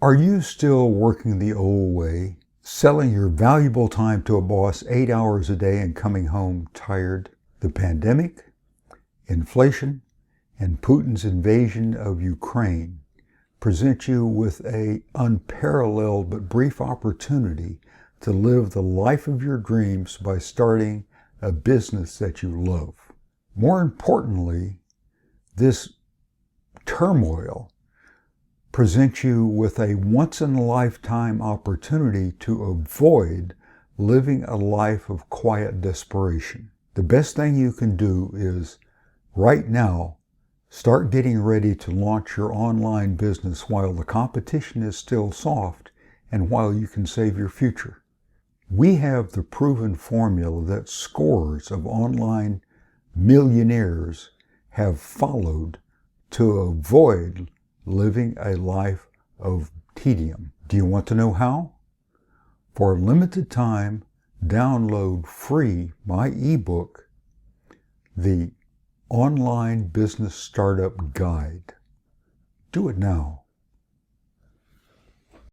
Are you still working the old way, selling your valuable time to a boss 8 hours a day and coming home tired? The pandemic, inflation, and Putin's invasion of Ukraine present you with an unparalleled but brief opportunity to live the life of your dreams by starting a business that you love. More importantly, this turmoil presents you with a once-in-a-lifetime opportunity to avoid living a life of quiet desperation. The best thing you can do is, right now, start getting ready to launch your online business while the competition is still soft and while you can save your future. We have the proven formula that scores of online millionaires have followed to avoid living a life of tedium. Do you want to know how? For a limited time, download free my ebook, The Online Business Startup Guide. Do it now.